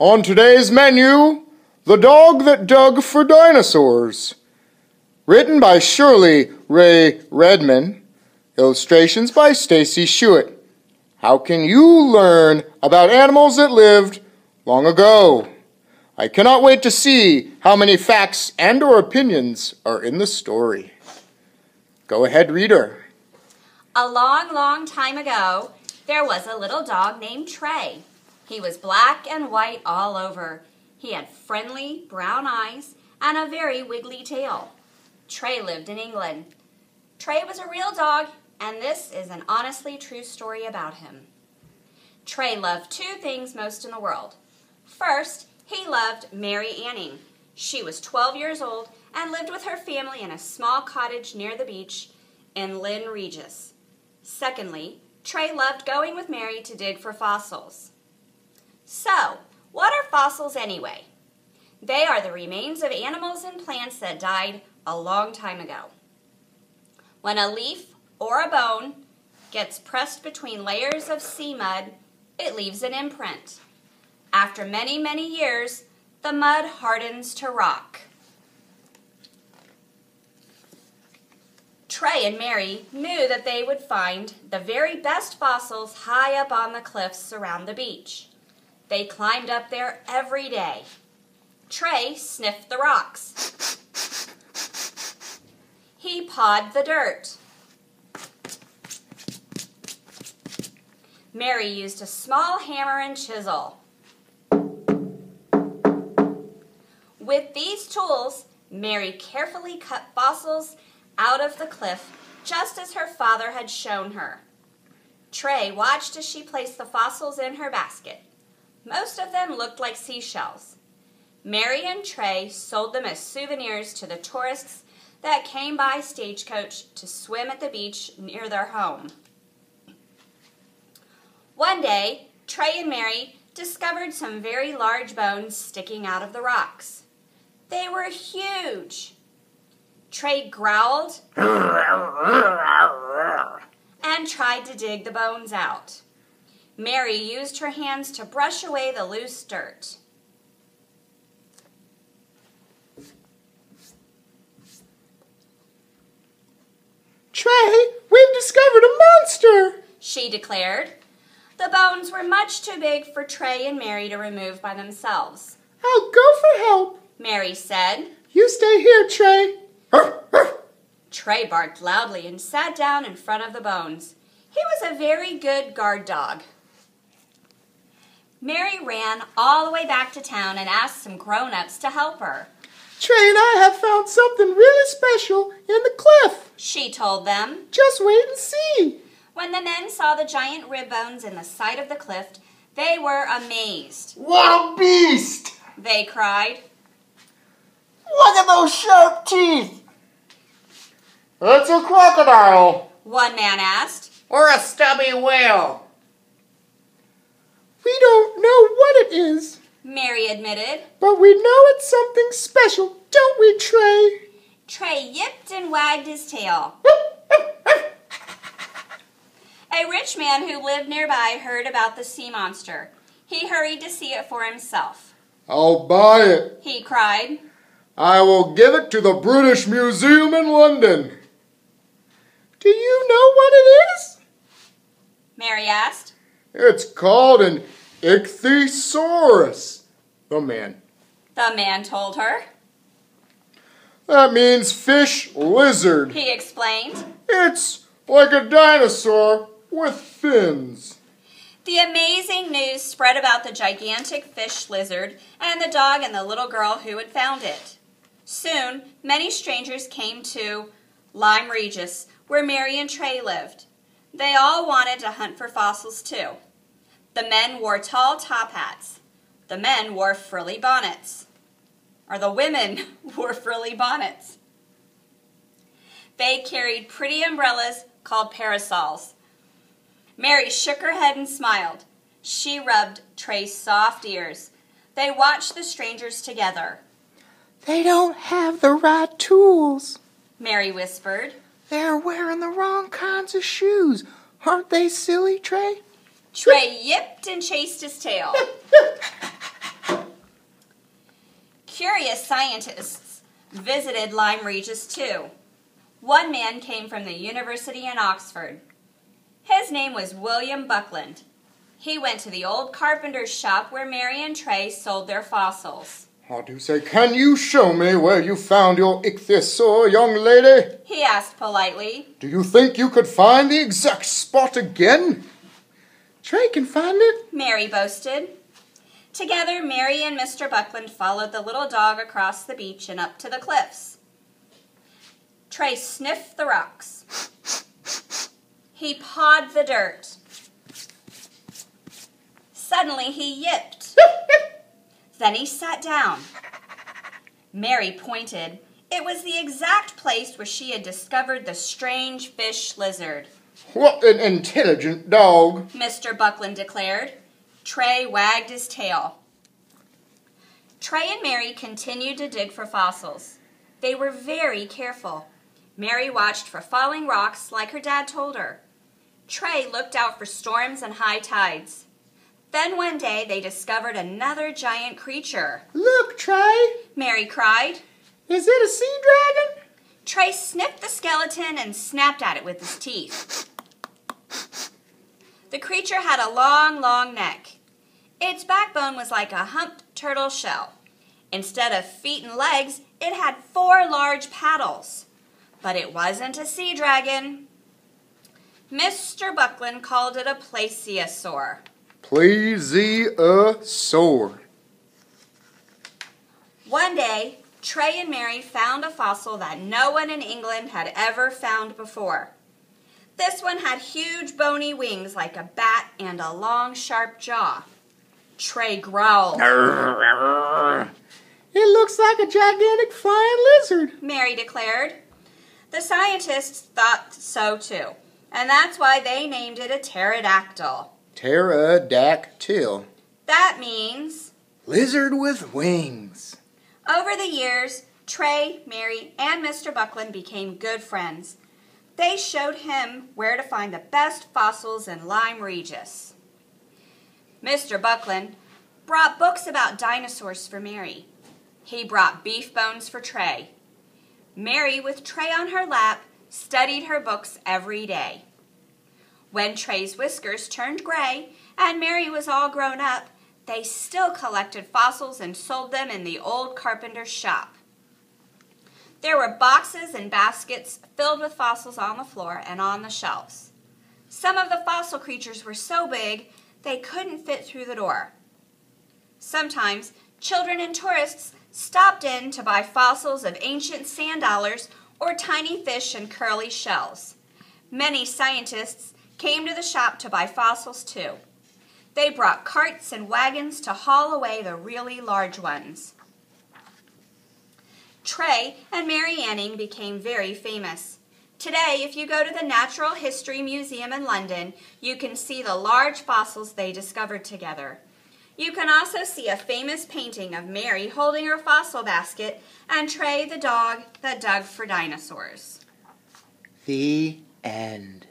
On today's menu, The Dog That Dug for Dinosaurs. Written by Shirley Ray Redman. Illustrations by Stacy Schuett. How can you learn about animals that lived long ago? I cannot wait to see how many facts and or opinions are in the story. Go ahead, reader. A long, long time ago, there was a little dog named Trey. He was black and white all over. He had friendly brown eyes and a very wiggly tail. Trey lived in England. Trey was a real dog, and this is an honestly true story about him. Trey loved two things most in the world. First, he loved Mary Anning. She was 12 years old and lived with her family in a small cottage near the beach in Lynn Regis. Secondly, Trey loved going with Mary to dig for fossils. So, what are fossils anyway? They are the remains of animals and plants that died a long time ago. When a leaf or a bone gets pressed between layers of sea mud, it leaves an imprint. After many, many years, the mud hardens to rock. Trey and Mary knew that they would find the very best fossils high up on the cliffs around the beach. They climbed up there every day. Trey sniffed the rocks. He pawed the dirt. Mary used a small hammer and chisel. With these tools, Mary carefully cut fossils out of the cliff, just as her father had shown her. Trey watched as she placed the fossils in her basket. Most of them looked like seashells. Mary and Trey sold them as souvenirs to the tourists that came by stagecoach to swim at the beach near their home. One day, Trey and Mary discovered some very large bones sticking out of the rocks. They were huge. Trey growled and tried to dig the bones out. Mary used her hands to brush away the loose dirt. Trey, we've discovered a monster, she declared. The bones were much too big for Trey and Mary to remove by themselves. I'll go for help, Mary said. You stay here, Trey. Trey barked loudly and sat down in front of the bones. He was a very good guard dog. Mary ran all the way back to town and asked some grown-ups to help her. Trey and I have found something really special in the cliff, she told them. Just wait and see. When the men saw the giant rib bones in the side of the cliff, they were amazed. What a beast! They cried. Look at those sharp teeth! It's a crocodile, one man asked. Or a stubby whale. We don't know what it is, Mary admitted. But we know it's something special, don't we, Trey? Trey yipped and wagged his tail. A rich man who lived nearby heard about the sea monster. He hurried to see it for himself. I'll buy it, he cried. I will give it to the British Museum in London. Do you know what it is? Mary asked. It's called an ichthyosaurus, the man told her. That means fish lizard, he explained. It's like a dinosaur with fins. The amazing news spread about the gigantic fish lizard and the dog and the little girl who had found it. Soon, many strangers came to Lyme Regis, where Mary and Trey lived. They all wanted to hunt for fossils too. The men wore tall top hats. The men wore frilly bonnets. Or the women wore frilly bonnets. They carried pretty umbrellas called parasols. Mary shook her head and smiled. She rubbed Trey's soft ears. They watched the strangers together. They don't have the right tools, Mary whispered. They're wearing the wrong kinds of shoes. Aren't they silly, Trey? Trey yipped and chased his tail. Various scientists visited Lyme Regis too. One man came from the University in Oxford. His name was William Buckland. He went to the old carpenter's shop where Mary and Trey sold their fossils. I do say, can you show me where you found your ichthyosaur, young lady? He asked politely. Do you think you could find the exact spot again? Trey can find it, Mary boasted. Together, Mary and Mr. Buckland followed the little dog across the beach and up to the cliffs. Trey sniffed the rocks. He pawed the dirt. Suddenly he yipped. Then he sat down. Mary pointed. It was the exact place where she had discovered the strange fish lizard. What an intelligent dog, Mr. Buckland declared. Trey wagged his tail. Trey and Mary continued to dig for fossils. They were very careful. Mary watched for falling rocks like her dad told her. Trey looked out for storms and high tides. Then one day they discovered another giant creature. Look, Trey, Mary cried. Is it a sea dragon? Trey sniffed the skeleton and snapped at it with his teeth. The creature had a long, long neck. Its backbone was like a humped turtle shell. Instead of feet and legs, it had 4 large paddles. But it wasn't a sea dragon. Mr. Buckland called it a plesiosaur. Plesiosaur. One day, Trey and Mary found a fossil that no one in England had ever found before. This one had huge bony wings like a bat and a long sharp jaw. Trey growled. It looks like a gigantic flying lizard, Mary declared. The scientists thought so too, and that's why they named it a pterodactyl. Pterodactyl. That means Lizard with wings. over the years, Trey, Mary, and Mr. Buckland became good friends. They showed him where to find the best fossils in Lyme Regis. Mr. Buckland brought books about dinosaurs for Mary. He brought beef bones for Trey. Mary, with Trey on her lap, studied her books every day. When Trey's whiskers turned gray and Mary was all grown up, they still collected fossils and sold them in the old carpenter's shop. There were boxes and baskets filled with fossils on the floor and on the shelves. Some of the fossil creatures were so big they couldn't fit through the door. Sometimes children and tourists stopped in to buy fossils of ancient sand dollars or tiny fish and curly shells. Many scientists came to the shop to buy fossils too. They brought carts and wagons to haul away the really large ones. Trey and Mary Anning became very famous. Today, if you go to the Natural History Museum in London, you can see the large fossils they discovered together. You can also see a famous painting of Mary holding her fossil basket and Trey the dog that dug for dinosaurs. The end.